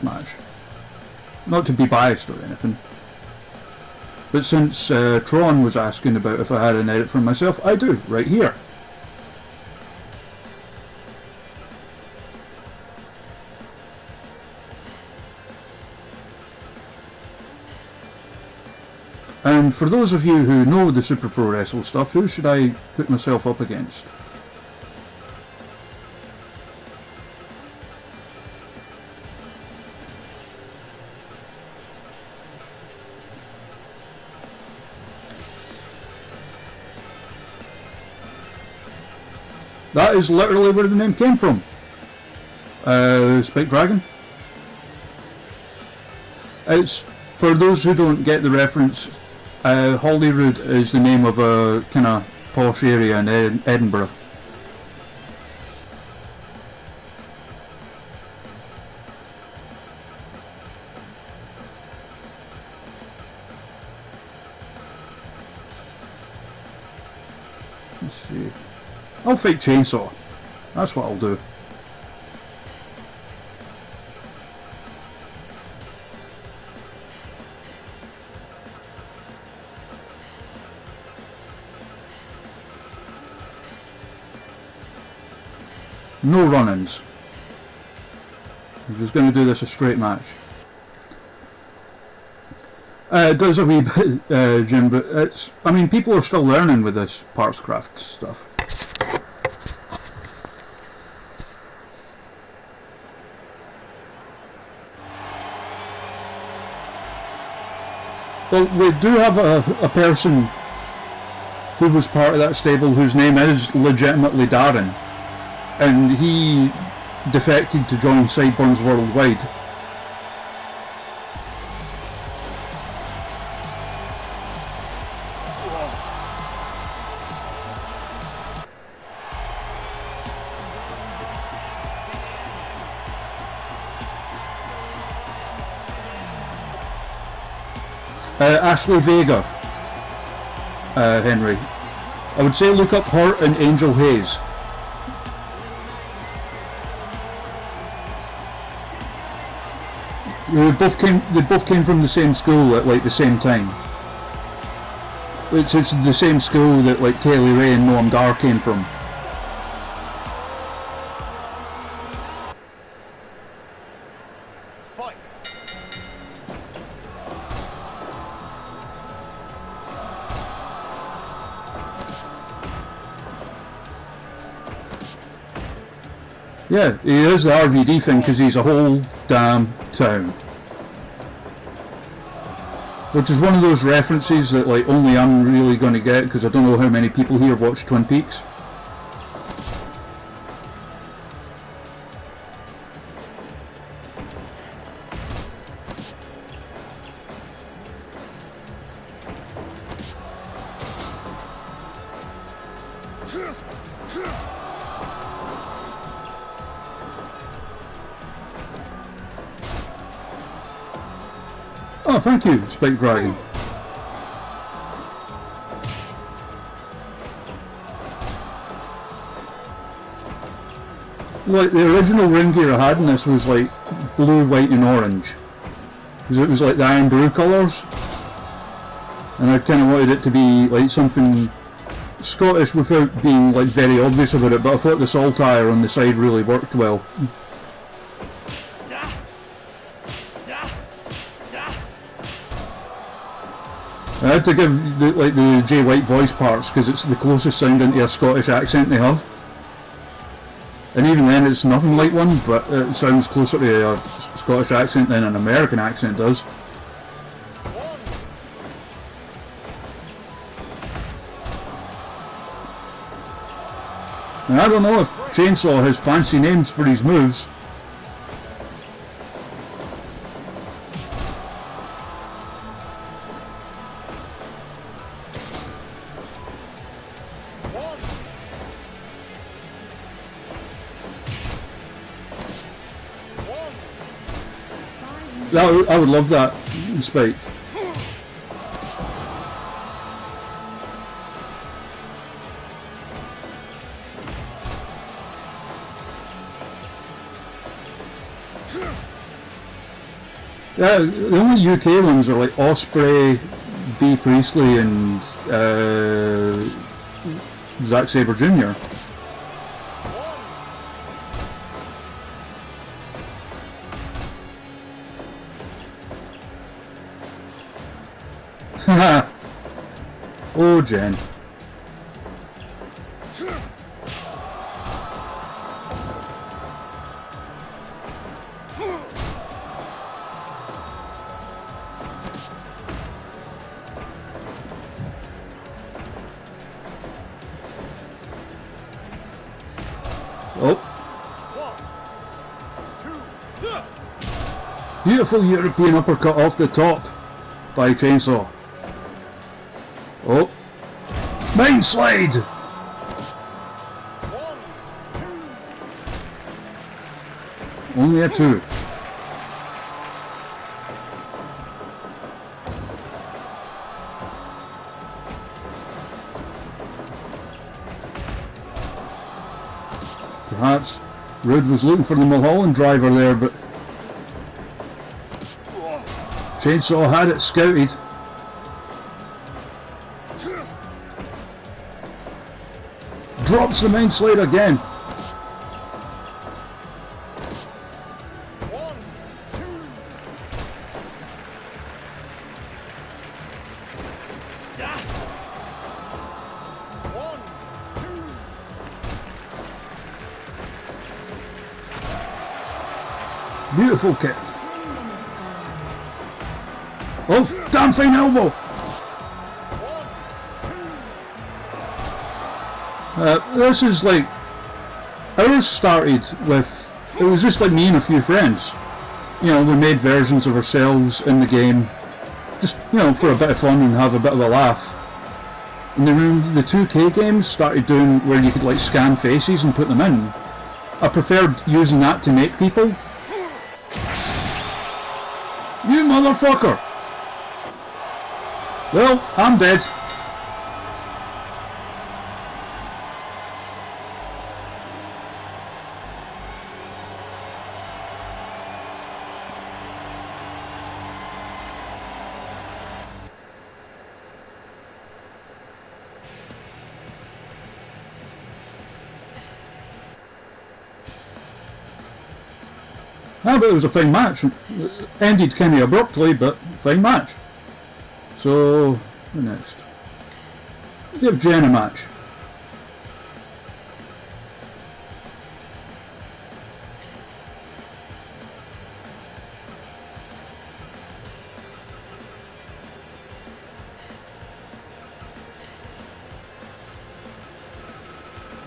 match. Not to be biased or anything. But since Tron was asking about if I had an edit for myself, I do, right here. And for those of you who know the Super Pro Wrestle stuff, who should I put myself up against? That is literally where the name came from. Spike Dragon. It's, for those who don't get the reference, Holyrood is the name of a kind of posh area in Edinburgh. Let's see. I'll fight Chainsaw. That's what I'll do. No run-ins. I'm just going to do this a straight match. It does a wee bit, Jim, but it's, I mean, people are still learning with this parts craft stuff. Well, we do have a person who was part of that stable whose name is legitimately Darren, and he defected to join Sideburns Worldwide. Ashley Vega, Henry. I would say look up her and Angel Hayes. They both came from the same school at like the same time. It's the same school that like Kaylee Ray and Noam Dar came from. Fight. Yeah, he is the RVD thing because he's a whole damn town. Which is one of those references that like only I'm really going to get because I don't know how many people here watch Twin Peaks. Oh, thank you, Spike Dragon. Like, the original ring gear I had in this was like blue, white and orange. Because it was like the Iron Brew colours. And I kind of wanted it to be like something Scottish without being like very obvious about it, but I thought the saltire on the side really worked well. I had to give the Jay White voice parts because it's the closest sounding to a Scottish accent they have. And even then it's nothing like one, but it sounds closer to a Scottish accent than an American accent does. And I don't know if Chainsaw has fancy names for his moves. I would love that, Spike. Yeah, the only UK ones are like Osprey, B. Priestley, and Zack Sabre Jr. Haha. Oh, Jen. Oh. Beautiful European uppercut off the top by Chainsaw. Oh. Mind slide! Only a 2. Perhaps Rude was looking for the Mulholland driver there, but Chainsaw had it scouted. Drops the Mind Slide again. Beautiful kick. Oh, damn fine elbow. This is like, ours started with, it was just like me and a few friends. You know, we made versions of ourselves in the game, just, you know, for a bit of fun and have a bit of a laugh. And then the 2K games started doing where you could like scan faces and put them in. I preferred using that to make people. You motherfucker! Well, I'm dead. But it was a fine match. It ended kind of abruptly, but fine match. So, who next? Give Jen a match.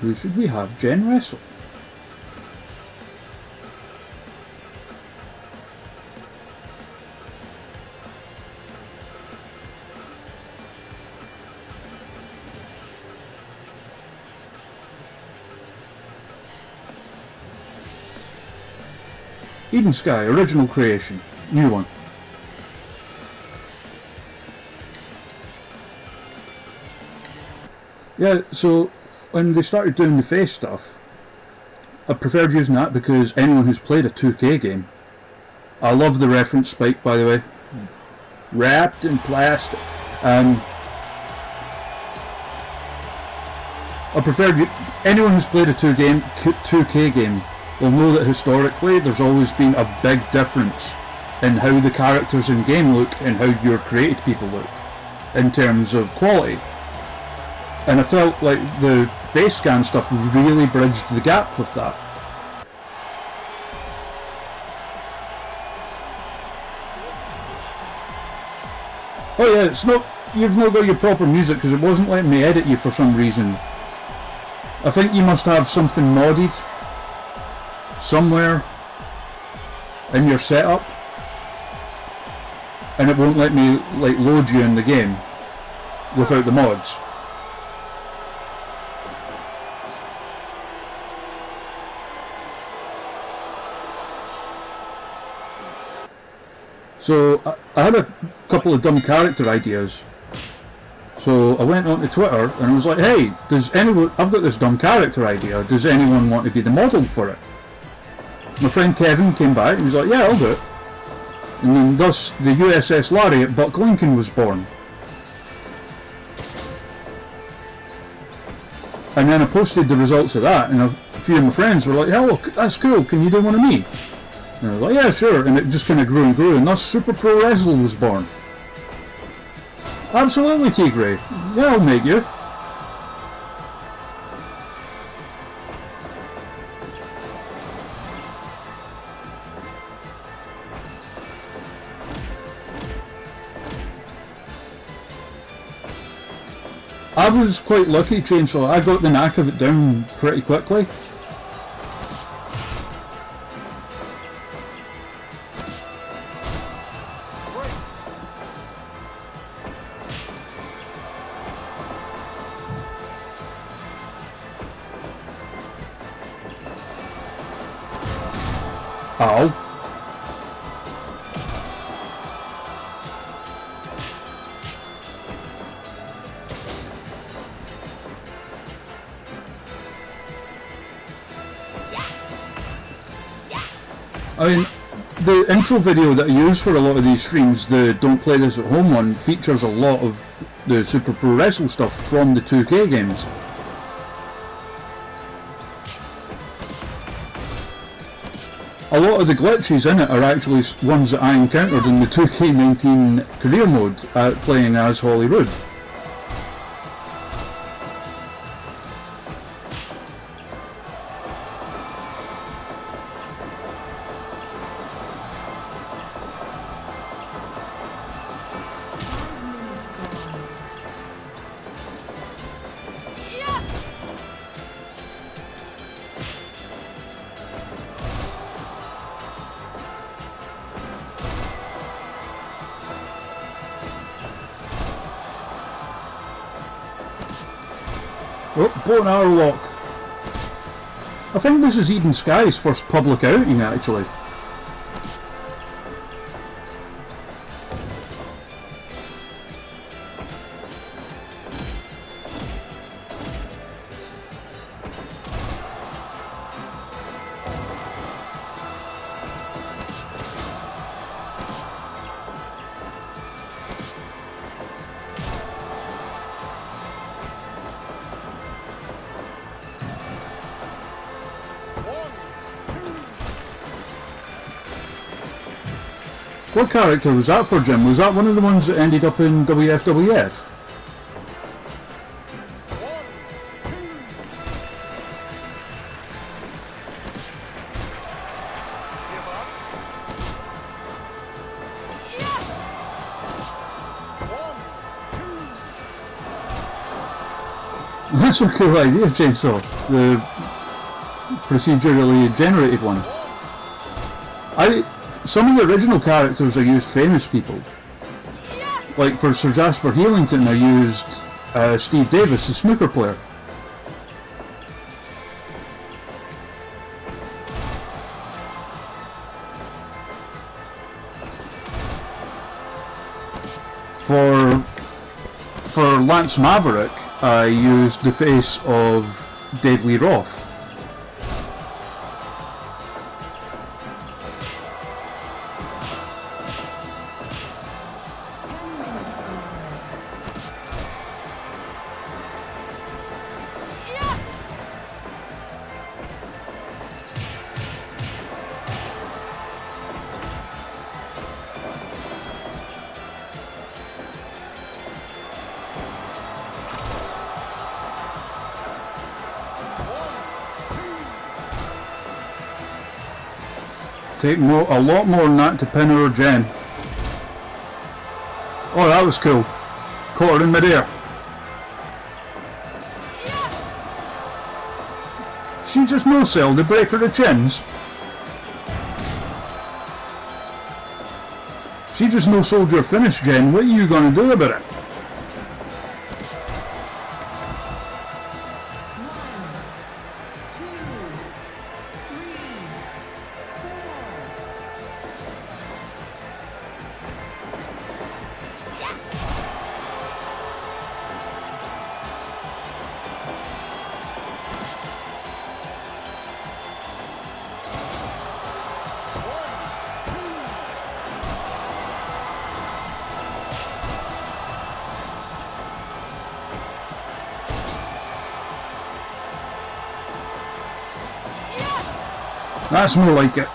Who should we have Jen wrestle? Eden Sky, original creation, new one. Yeah, so when they started doing the face stuff, I preferred using that because anyone who's played a 2K game, I love the reference Spike, by the way, wrapped in plastic. I preferred anyone who's played a 2K game will know that historically there's always been a big difference in how the characters in game look and how your created people look in terms of quality. And I felt like the face scan stuff really bridged the gap with that. Oh yeah, it's not, you've not got your proper music because it wasn't letting me edit you for some reason. I think you must have something modded somewhere in your setup, and it won't let me like load you in the game without the mods. So I had a couple of dumb character ideas. So I went onto Twitter and I was like, hey, does anyone, I've got this dumb character idea, does anyone want to be the model for it? My friend Kevin came back and he was like, yeah, I'll do it. And then thus the USS Lariat Buck Lincoln was born. And then I posted the results of that, and a few of my friends were like, "Oh, look, that's cool, can you do one of me?" And I was like, "Yeah, sure," and it just kind of grew and grew, and thus Super Pro Wrestle was born. Absolutely, Tigray. Yeah, I'll make you. I was quite lucky, Chainsaw. I got the knack of it down pretty quickly. Ow. I mean, the intro video that I use for a lot of these streams, the Don't Play This at Home one, features a lot of the Super Pro Wrestle stuff from the 2K games. A lot of the glitches in it are actually ones that I encountered in the 2K19 career mode playing as Hollywood. Oh, bow and arrow lock. I think this is Eden Sky's first public outing, actually. What character was that for, Jim? Was that one of the ones that ended up in WFWF? That's a cool idea, Chainsaw. The procedurally generated one. Some of the original characters I used famous people. Like for Sir Jasper Healington I used Steve Davis, the snooker player. For Lance Maverick I used the face of Dave Lee Roth. Take a lot more than that to pin her or Jen. Oh, that was cool. Caught her in midair. She just no-selled the breaker the chins. She just no-sold your finish, Jen. What are you gonna do about it? That's more like it.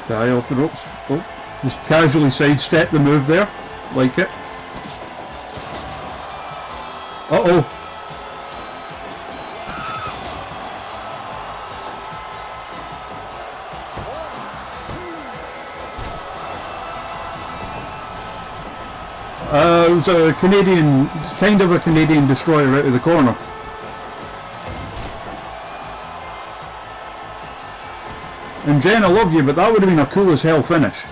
Sky off the ropes. Oh, just casually sidestep the move there. Like it. Uh-oh. It was a Canadian, kind of a Canadian destroyer out of the corner. And Jen, I love you, but that would have been a cool as hell finish.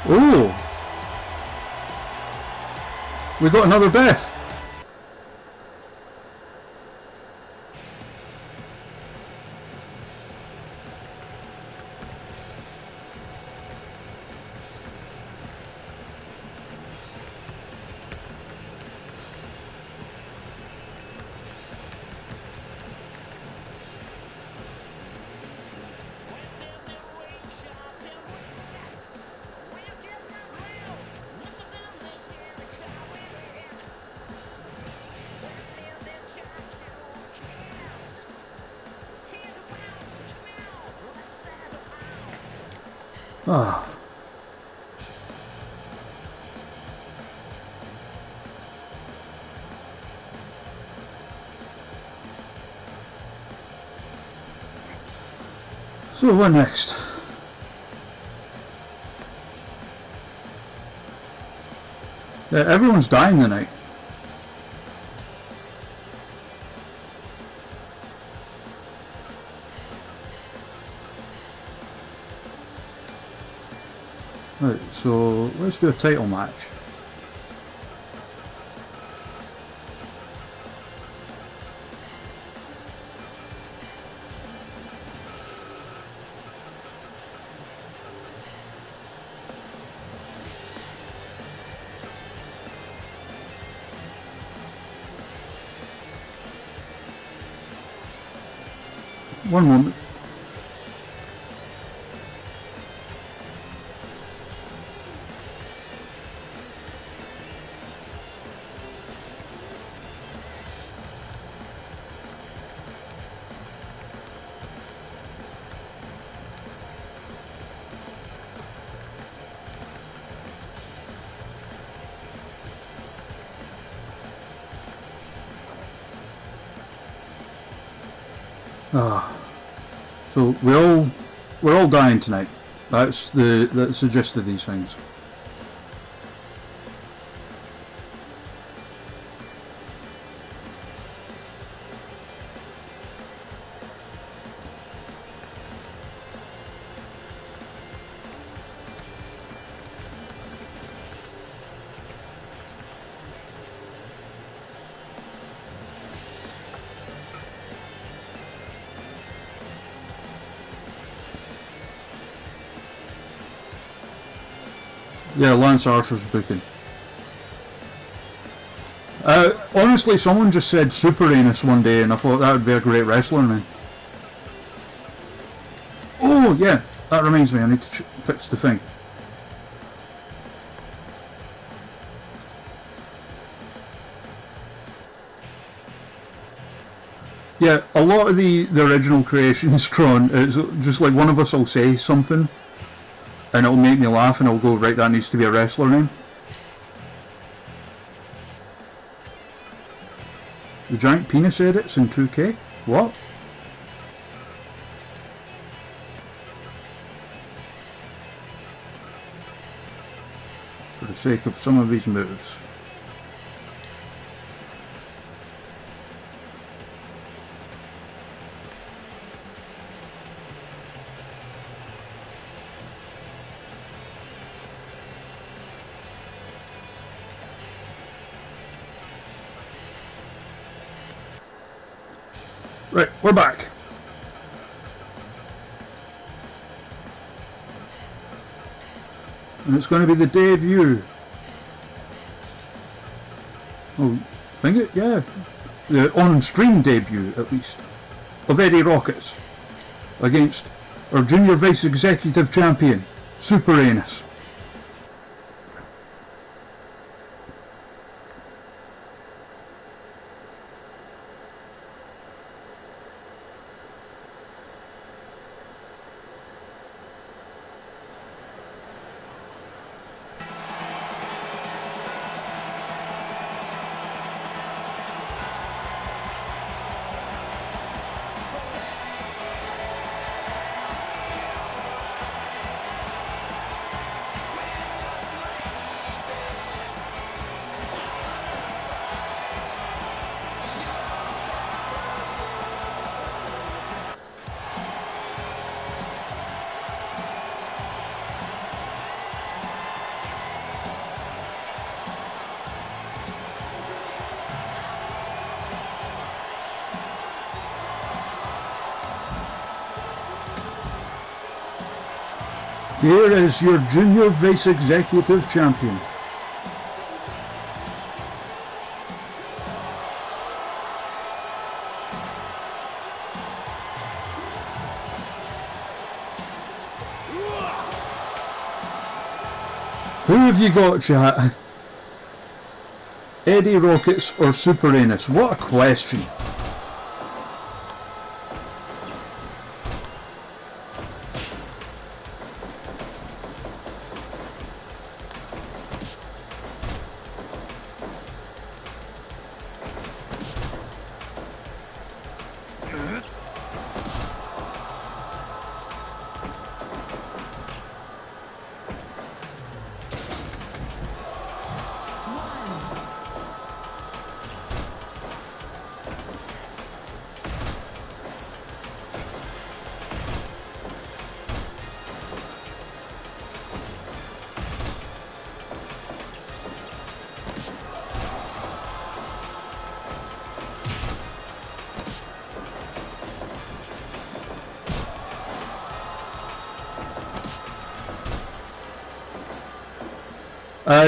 Ooh! We got another death! Ah. So what next? Everyone's dying tonight. Right, so let's do a title match. One moment. So we're all dying tonight. That's the gist of these things. Yeah, Lance Archer's booking. Honestly, someone just said Super Anus one day, and I thought that would be a great wrestler name. Oh yeah, that reminds me, I need to fix the thing. Yeah, a lot of the original creations, Tron, it's just like one of us will say something, and it'll make me laugh, and I'll go, right, that needs to be a wrestler name. The giant penis edits in 2K? What? For the sake of some of these moves. Right, we're back. And it's going to be the debut. Oh, think it? Yeah. The on-stream debut, at least, of Eddie Rockets against our Junior Vice Executive Champion, Super Anus. Here is your Junior Vice Executive Champion. Who have you got, chat? Eddie Rockets or Super Anus? What a question.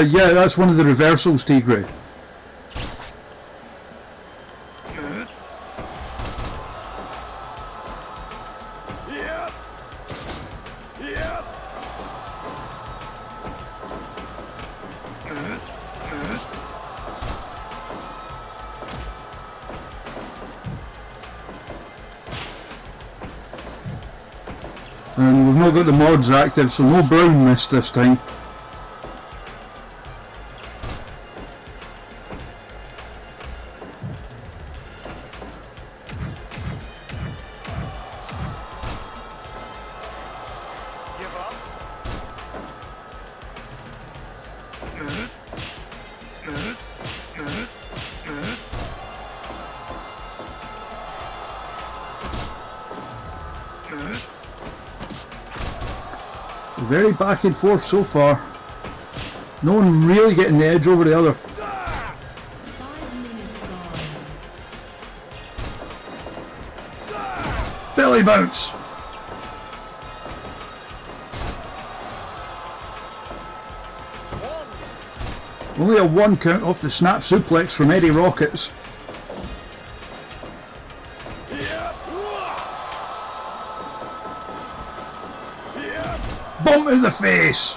Yeah, that's one of the reversals, Tigray. And we've not got the mods active, so no brown mist this time. Very back and forth so far. No one really getting the edge over the other. Belly bounce. Only a 1 count off the snap suplex from Eddie Rockets. Bump in the face!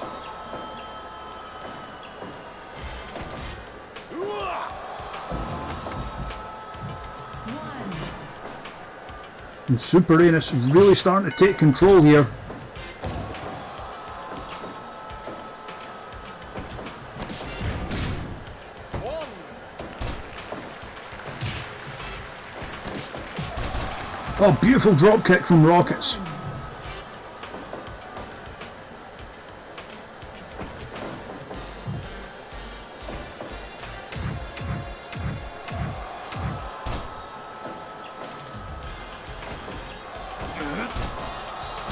And Super Anus really starting to take control here. Oh, beautiful drop kick from Rockets.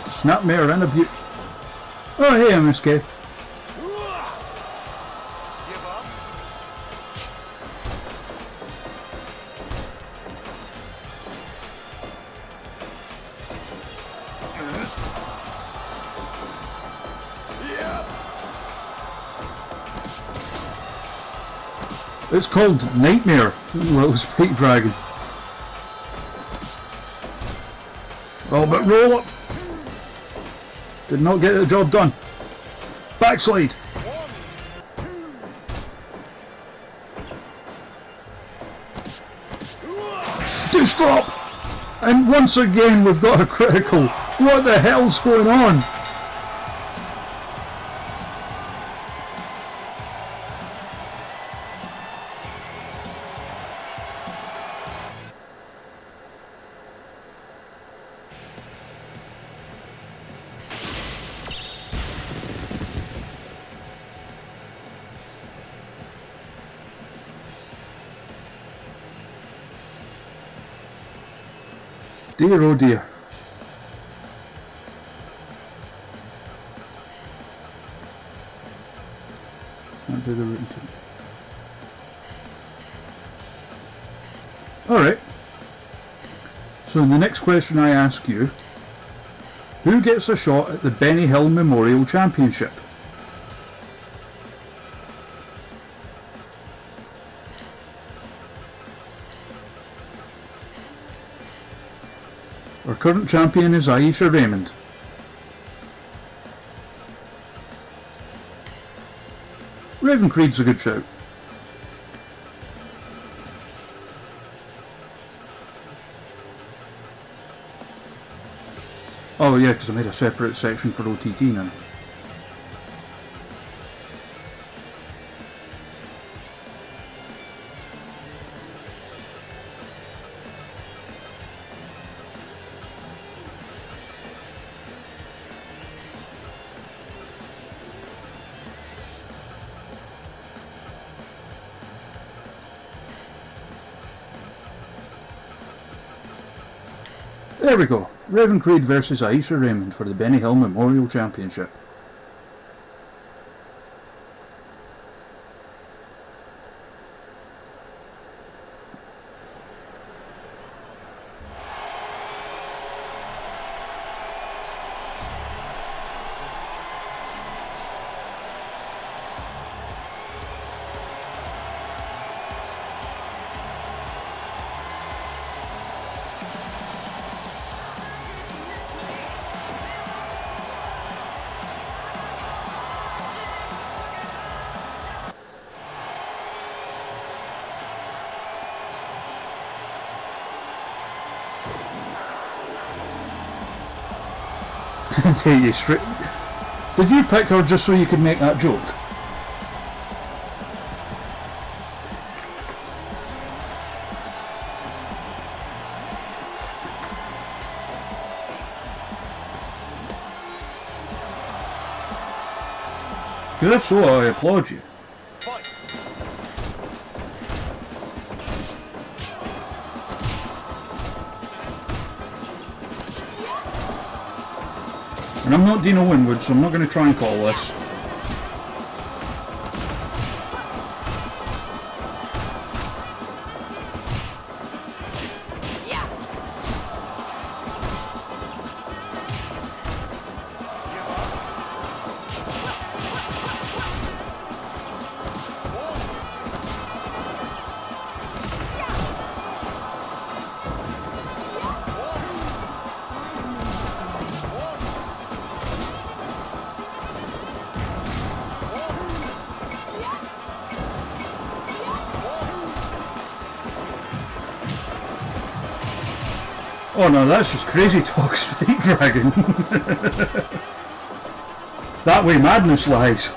Snapmare and a beaut. Oh, hey, MSK. It's called Nightmare, little Spike Dragon. Oh, but roll up. Did not get the job done. Backslide. Deuce drop. And once again we've got a critical. What the hell's going on? Dear oh dear. Can't do the route into it. Alright. So the next question I ask you, who gets a shot at the Benny Hill Memorial Championship? Our current champion is Aisha Raymond. Raven Creed's a good shout. Oh yeah, because I made a separate section for OTT now. There we go. Raven Creed versus Aisha Raymond for the Benny Hill Memorial Championship. Tell you straight. Did you pick her just so you could make that joke? If so, I applaud you. And I'm not Dino Winwood, so I'm not going to try and call this. Oh no, that's just crazy talk, Spike Dragon. That way madness lies.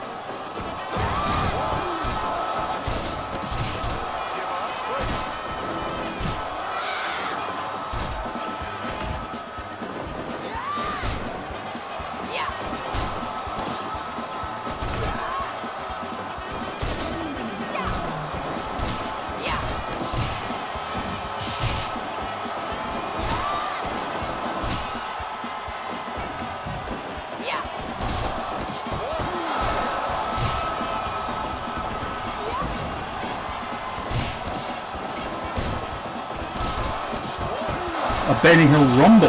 A Benny Hill Rumble.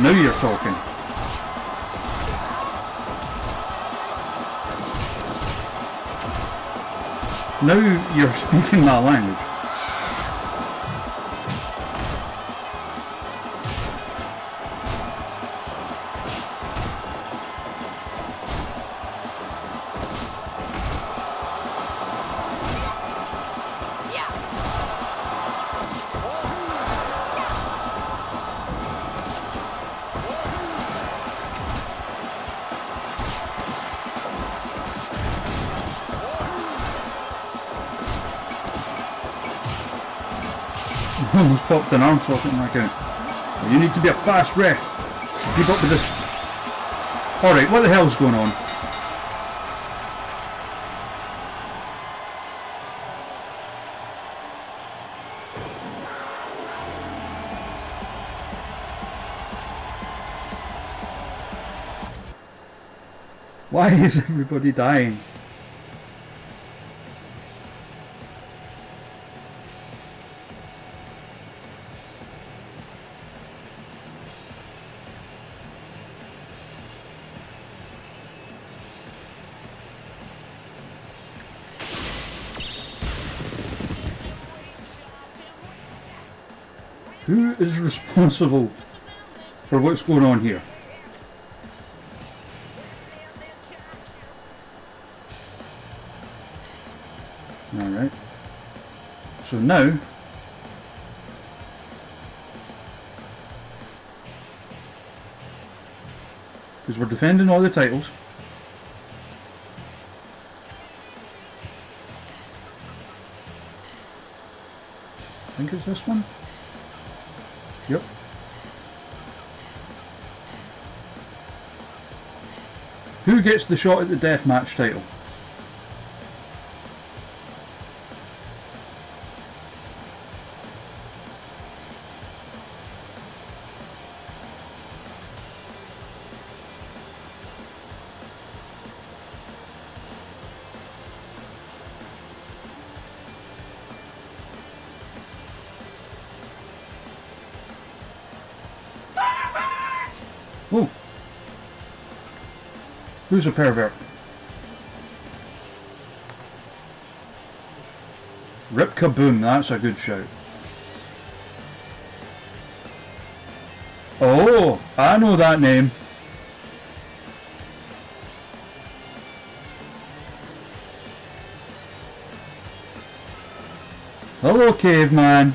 Now you're talking. Now you're speaking my language. Almost popped an arm socket in my account. You need to be a fast ref. Keep up with this. Alright, what the hell's going on? Why is everybody dying? Who is responsible for what's going on here? Alright. So now, because we're defending all the titles, I think it's this one. Yep. Who gets the shot at the deathmatch title? Oh! Who's a pervert? Rip Kaboom, that's a good shout. Oh, I know that name. Hello, caveman.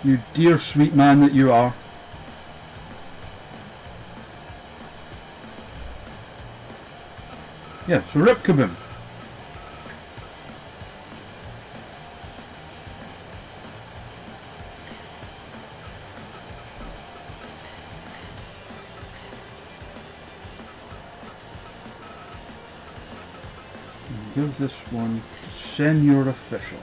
You dear sweet man that you are. Yeah, so Rip Kaboom. Give this one to Senior Official.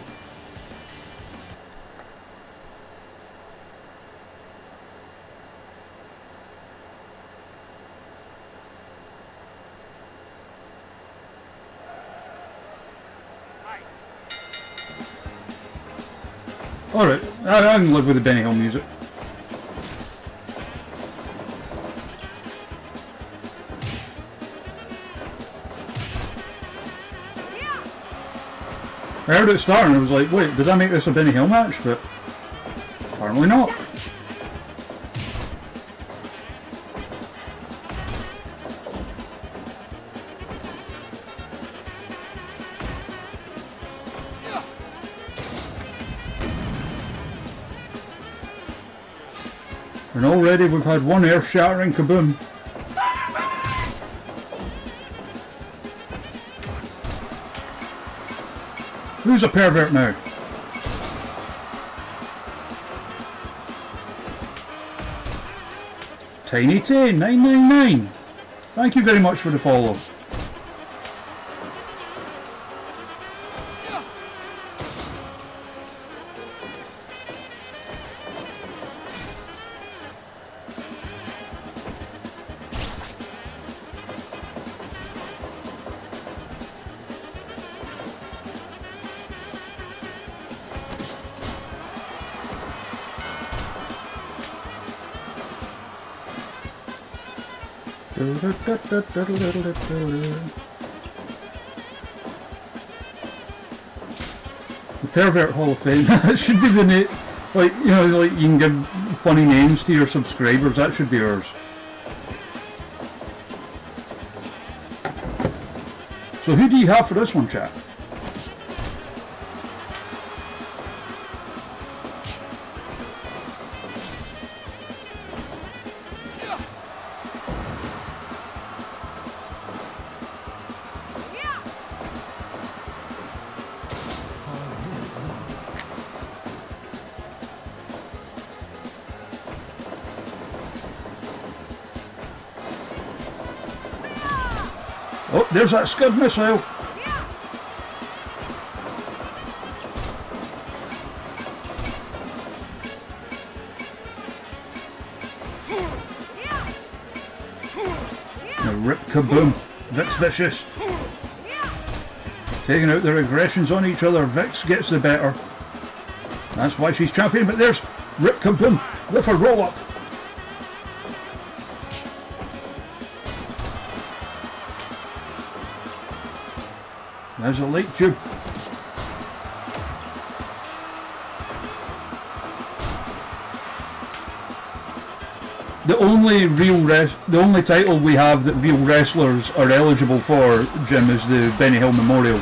Alright, I can live with the Benny Hill music. I heard it start and I was like, wait, did I make this a Benny Hill match? But apparently not. And already we've had one earth-shattering kaboom. Who's a pervert now? Tiny Tay 999. Thank you very much for the follow. The Pervert Hall of Fame. That should be the name. Like, you know, like you can give funny names to your subscribers. That should be ours. So who do you have for this one, chat? Oh, there's that Scud missile. Now rip kaboom. Vic's vicious. Taking out their aggressions on each other. Vix gets the better. That's why she's champion, but there's rip kaboom with a roll up. There's a light tube. The only title we have that real wrestlers are eligible for, Jim, is the Benny Hill Memorial.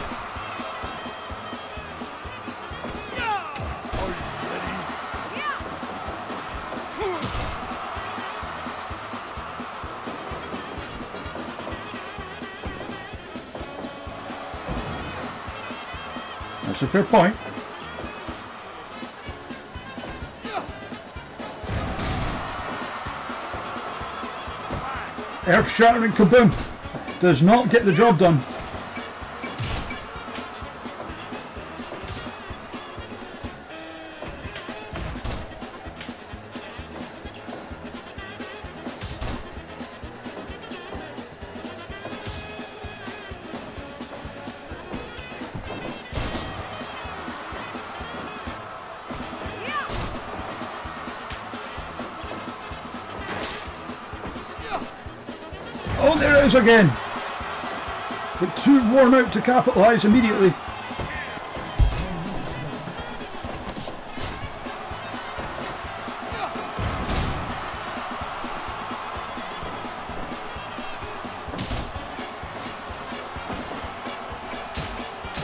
That's a fair point. Earth-shattering kaboom does not get the job done. Oh, there it is again! But too worn out to capitalise immediately.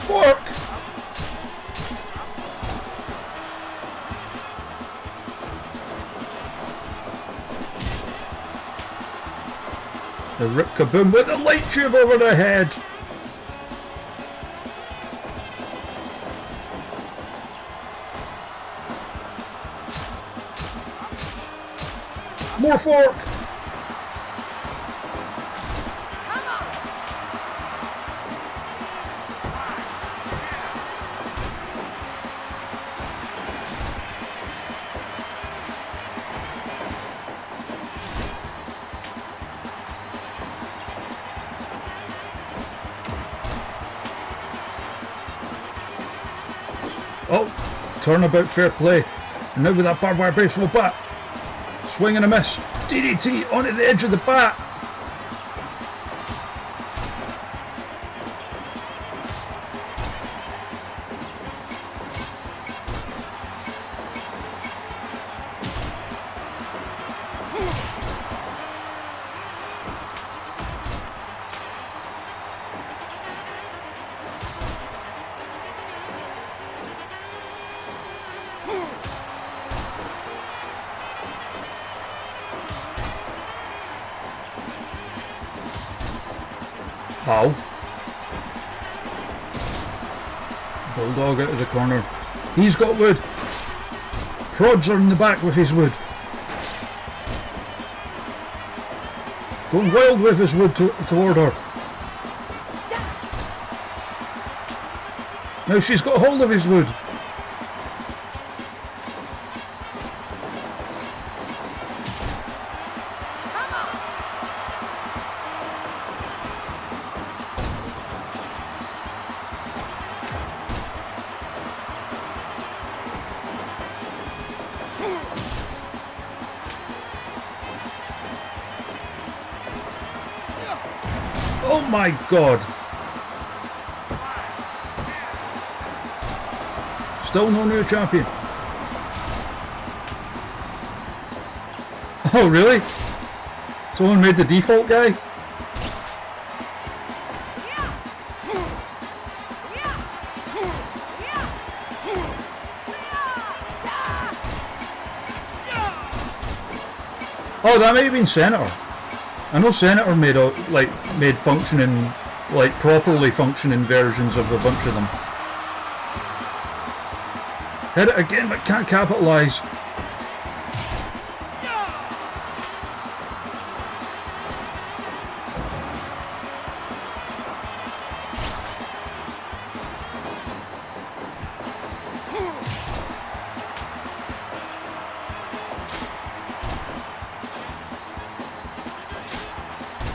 Fork! The rip kaboom with a light tube over the head. More fork. Oh, turnabout fair play. And now with that barbed wire baseball bat. Swing and a miss. DDT onto the edge of the bat. Ow. Bulldog out of the corner. He's got wood. Prods her in the back with his wood. Going wild with his wood toward her. Now she's got hold of his wood. Oh my god! Still no new champion. Oh really? Someone made the default guy? Oh, that might have been Senator. I know Senator made functioning, like properly functioning versions of a bunch of them. Hit it again, but can't capitalise.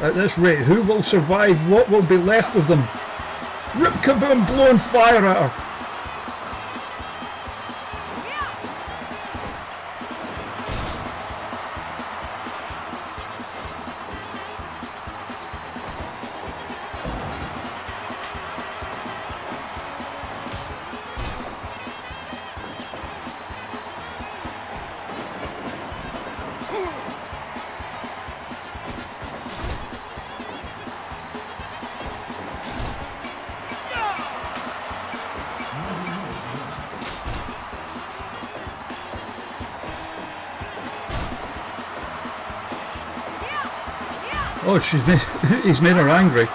At this rate, who will survive? What will be left of them? Rip Kaboom blowing fire at her. Oh, he's made her angry.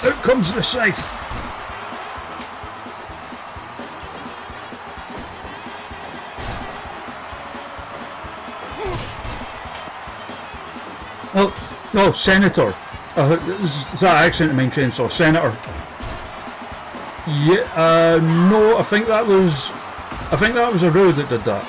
Out comes the scythe. Oh, Senator. Is that accent main chainsaw? Senator. Yeah, no, I think that was a road that did that.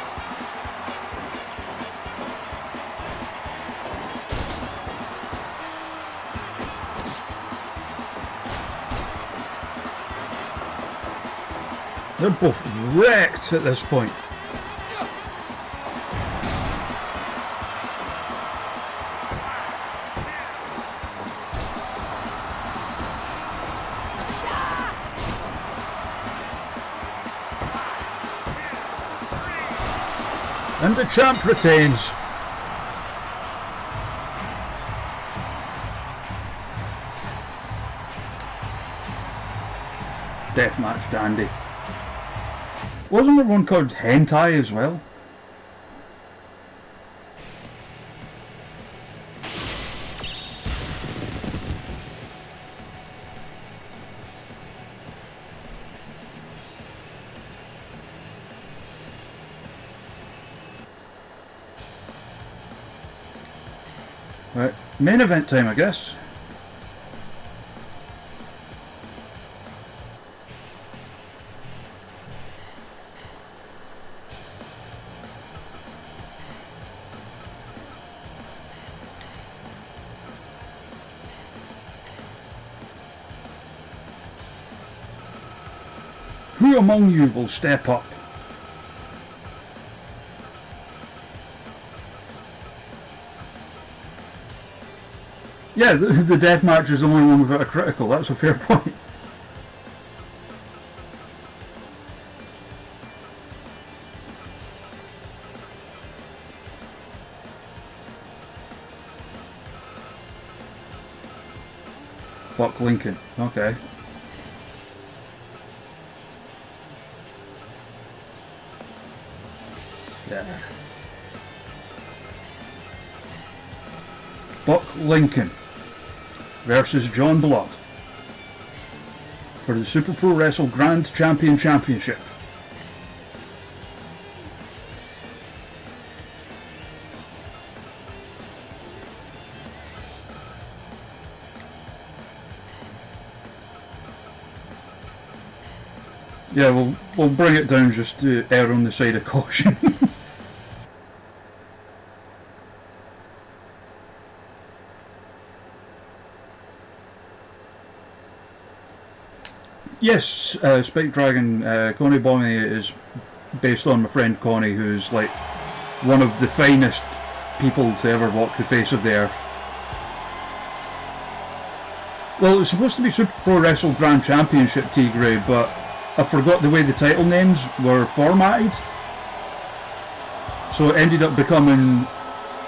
They're both wrecked at this point. And the champ retains. Deathmatch dandy. Wasn't there one called Hentai as well? Right, main event time, I guess. Who among you will step up? Yeah, the deathmatch is the only one without a critical, that's a fair point. Buck Lincoln, okay. Yeah. Buck Lincoln versus John Blood for the Super Pro Wrestle Grand Champion Championship. Yeah, we'll bring it down just to err on the side of caution. Yes, Spike Dragon, Connie Bonnie is based on my friend Connie, who's like one of the finest people to ever walk the face of the earth. Well, it's supposed to be Super Pro Wrestle Grand Championship, T. Gray, but I forgot the way the title names were formatted. So it ended up becoming,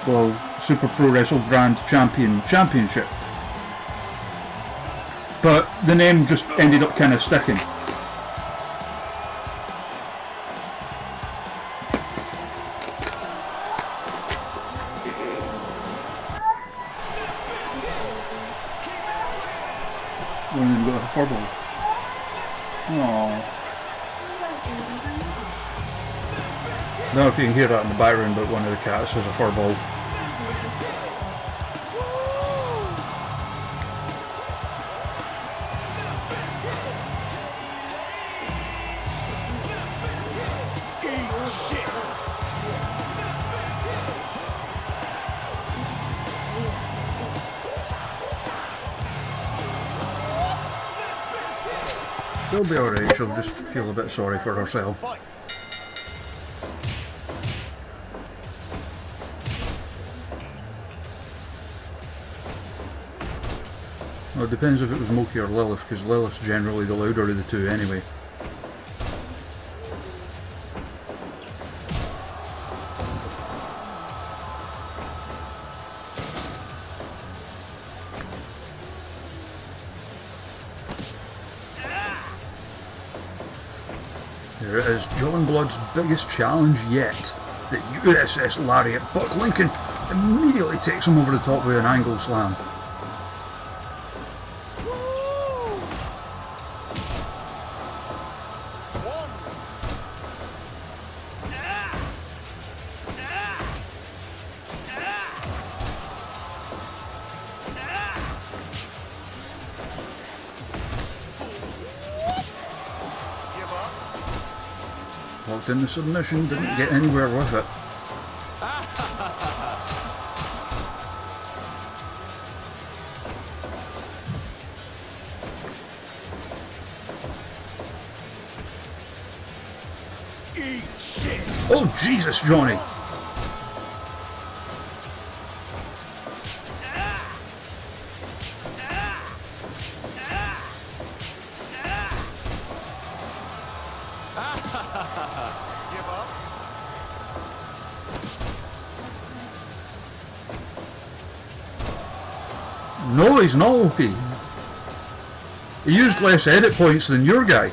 well, Super Pro Wrestle Grand Championship. But the name just ended up kind of sticking. When you got a furball. Aww. I don't know if you can hear that in the background, but one of the cats has a furball. She'll be alright, she'll just feel a bit sorry for herself. Well, it depends if it was Moki or Lilith, because Lilith's generally the louder of the two anyway. Here it is, John Blood's biggest challenge yet. The USS Lariat. Buck Lincoln immediately takes him over the top with an angle slam. Locked in the submission, didn't get anywhere with it. Eat shit. Oh Jesus, Johnny! Give up. No, he's not OP. He used less edit points than your guy.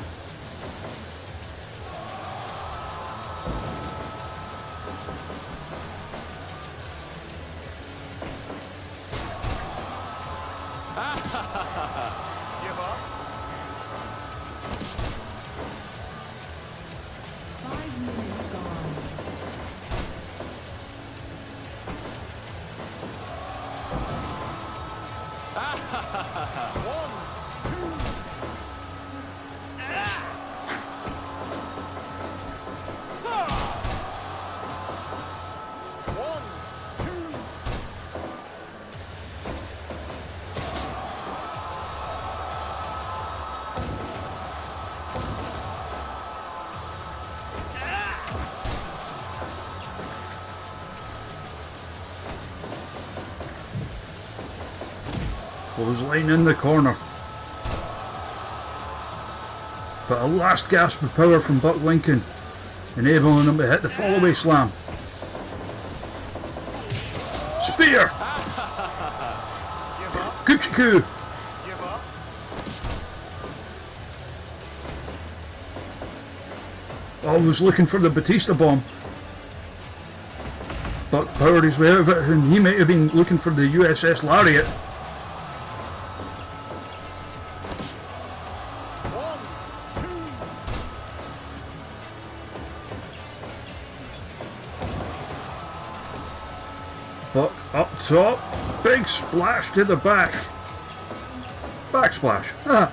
Give up. 5 minutes gone. One, two. One, two. Clothesline in the corner. But a last gasp of power from Buck Lincoln, enabling him to hit the fallaway slam. Spear! Give up. Kuchiku! Give up. Always looking for the Batista bomb. Buck powered his way out of it, and he might have been looking for the USS Lariat. One, two. Buck up top, big splash to the back. Backsplash. Ah.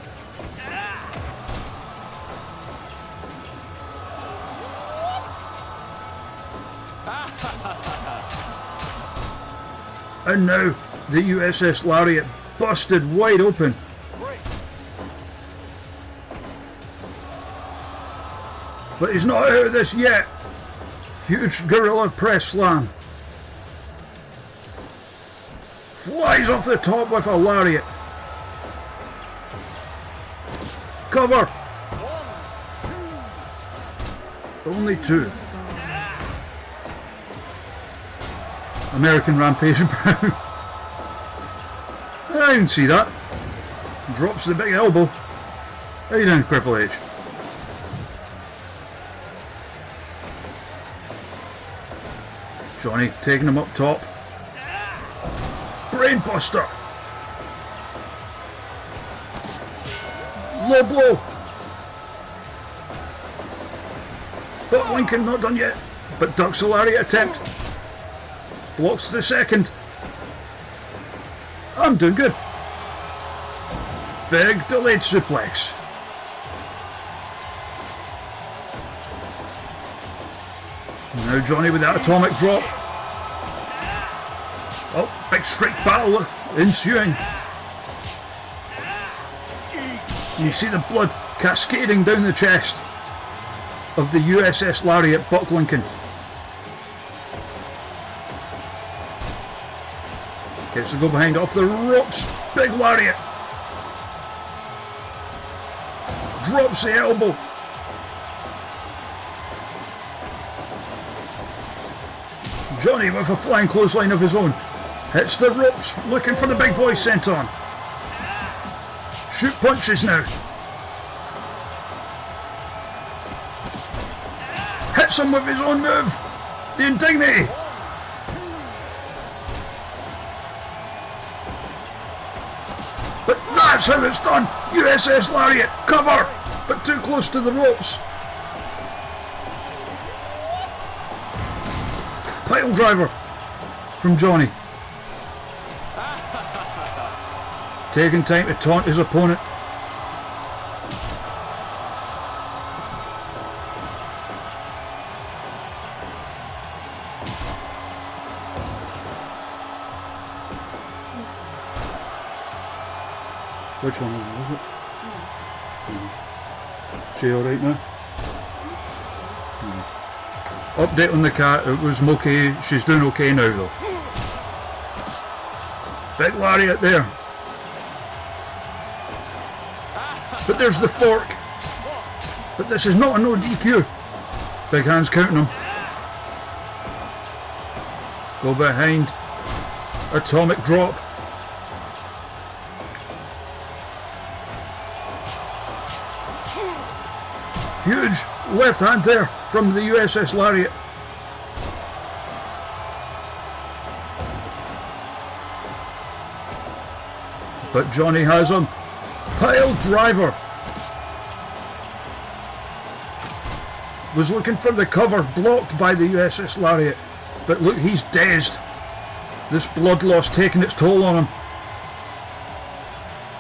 And now the USS Lariat busted wide open. Break. But he's not out of this yet. Huge gorilla press slam. Flies off the top with a lariat. Cover. Only 2. American Rampage Brown. I didn't see that. Drops the big elbow. How you doing, Triple H? Johnny taking him up top. Brainbuster. Low blow. But Lincoln not done yet. But ducks a lariat attempt. Blocks the second. I'm doing good. Big delayed suplex. Now Johnny with that atomic drop. Oh, big straight battle ensuing. You see the blood cascading down the chest of the USS Lariat Buck Lincoln. Gets to go behind off the ropes. Big lariat. Drops the elbow. Johnny with a flying clothesline of his own. Hits the ropes, looking for the big boy senton. Shoot punches now. Hits him with his own move. The Indignity. But that's how it's done. USS Lariat, cover, but too close to the ropes. Pile driver from Johnny. Taking time to taunt his opponent. Which one was it? She alright now? Update on the cat, it was okay, she's doing okay now though. Big lariat there. But there's the fork. But this is not a no DQ. Big hands counting him. Go behind. Atomic drop. Huge left hand there from the USS Lariat. But Johnny has him. Pile driver. Was looking for the cover, blocked by the USS Lariat. But look, he's dazed. This blood loss taking its toll on him.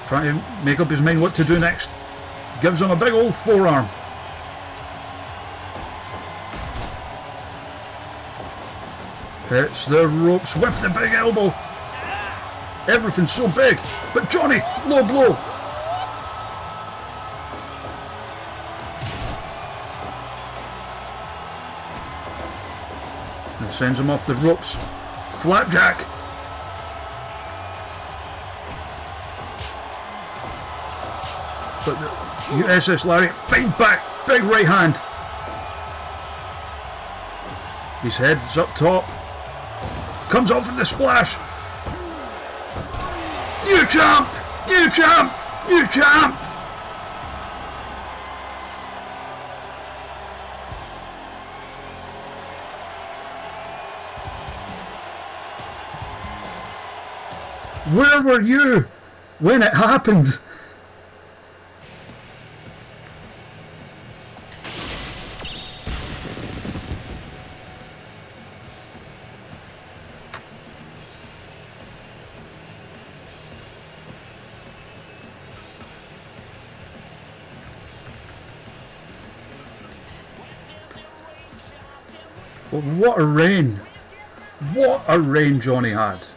Trying to make up his mind what to do next. Gives him a big old forearm. Hits the ropes with the big elbow. Everything's so big. But Johnny, low blow. And sends him off the ropes. Flapjack. But the USS Lariat fight back. Big right hand. His head's up top. Comes off with the splash. New champ! New champ! New champ! Where were you when it happened? But what a reign! What a reign Johnny had.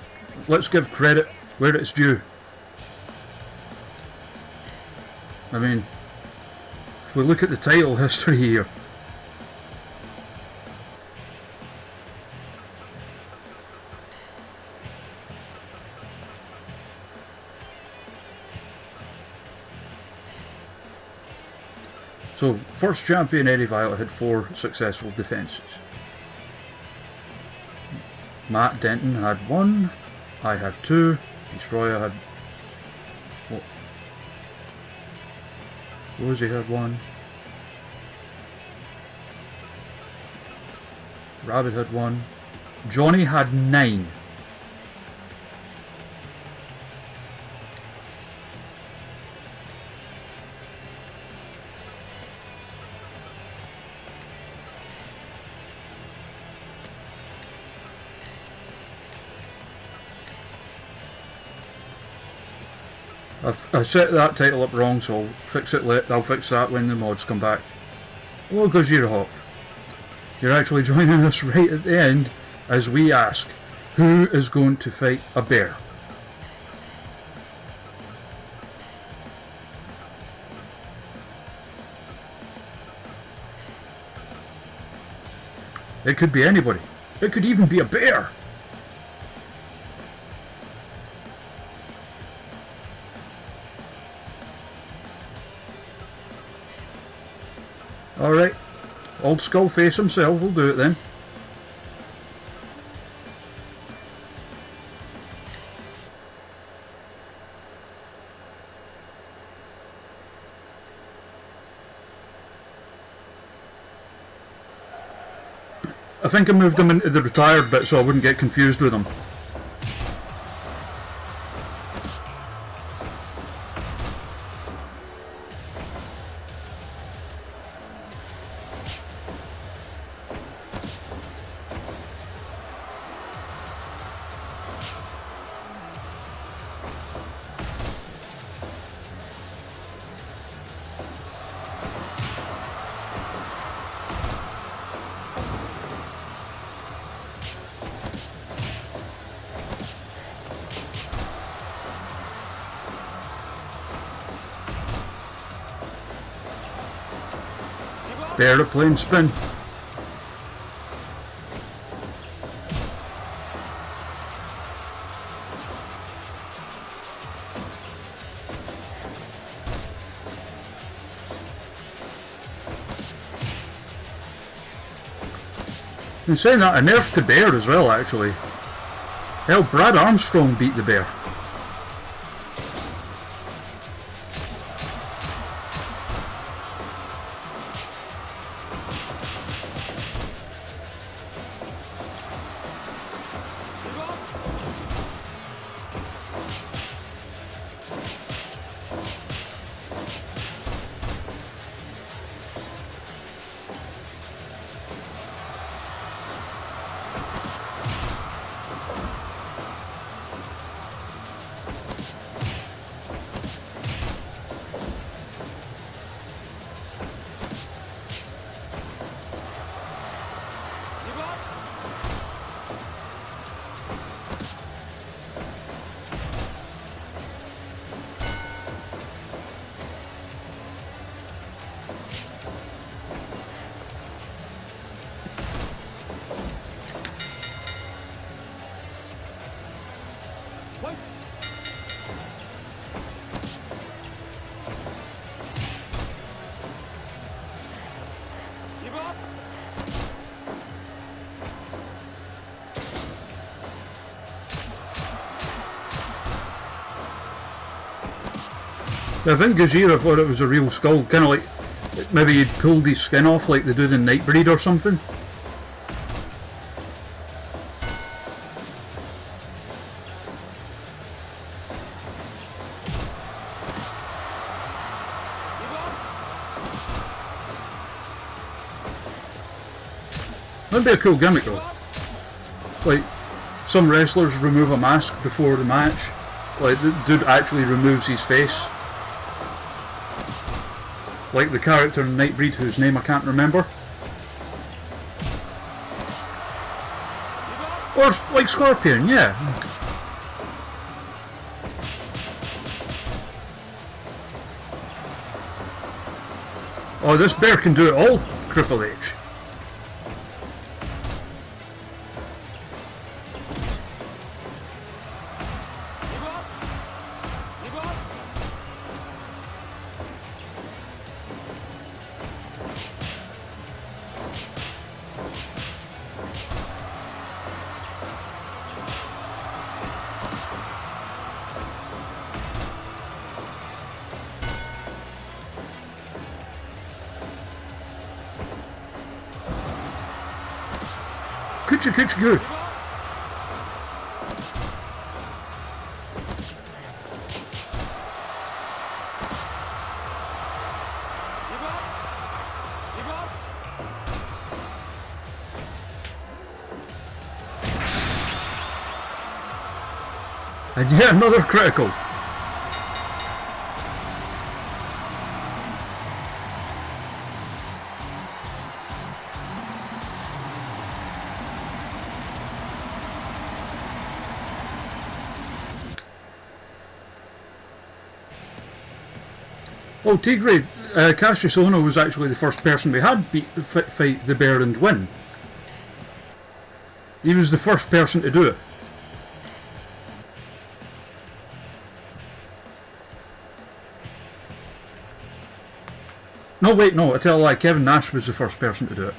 Let's give credit where it's due. I mean, if we look at the title history here, So, first champion Eddie Violet had 4 successful defences. Matt Denton had 1, I had 2, Destroyer had... What? Rosie had 1. Rabbit had 1. Johnny had 9. I set that title up wrong, so I'll fix that when the mods come back. Hello, Gojira Hawk. You're actually joining us right at the end as we ask, who is going to fight a bear? It could be anybody. It could even be a bear. Alright, Old Skullface himself will do it then. I think I moved him into the retired bit so I wouldn't get confused with him. Aeroplane spin. And saying that, I nerfed the bear as well, actually. Hell, Brad Armstrong beat the bear. I think Gajira thought it was a real skull, kind of like maybe he'd pulled his skin off like they do in Nightbreed or something. That'd be a cool gimmick though. Like, some wrestlers remove a mask before the match. Like, the dude actually removes his face. Like the character in Nightbreed whose name I can't remember. Or like Scorpion, yeah. Oh, this bear can do it all, Triple H. Coochie coochie goo. Give up. Give up. And yet another critical. Oh, Tigre, Cassius Ohno was actually the first person we had fight the bear and win. He was the first person to do it. No, wait, no, I tell a lie, Kevin Nash was the first person to do it.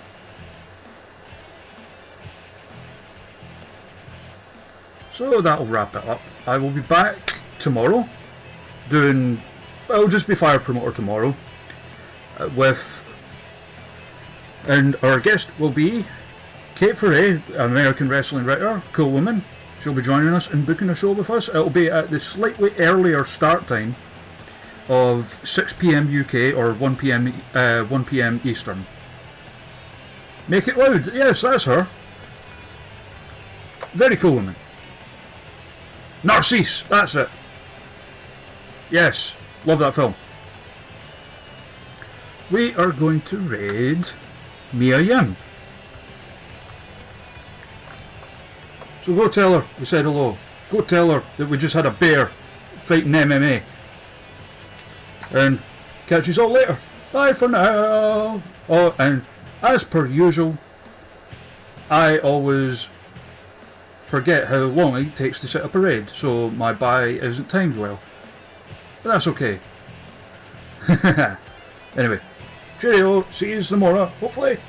So that'll wrap it up. I will be back tomorrow doing... I'll just be Fire Promoter tomorrow and our guest will be Kate Foray, American wrestling writer, cool woman. She'll be joining us and booking a show with us. It'll be at the slightly earlier start time of 6 PM UK or 1 PM Eastern. Make It Loud, yes, that's her. Very cool woman. Narcisse, that's it. Yes. Love that film. We are going to raid Mia Yim. So go tell her we said hello. Go tell her that we just had a bear fighting MMA. And catch you all later. Bye for now. Oh, and as per usual, I always forget how long it takes to set up a raid, so my bye isn't timed well. But that's okay. Anyway, cheerio, see you tomorrow, hopefully.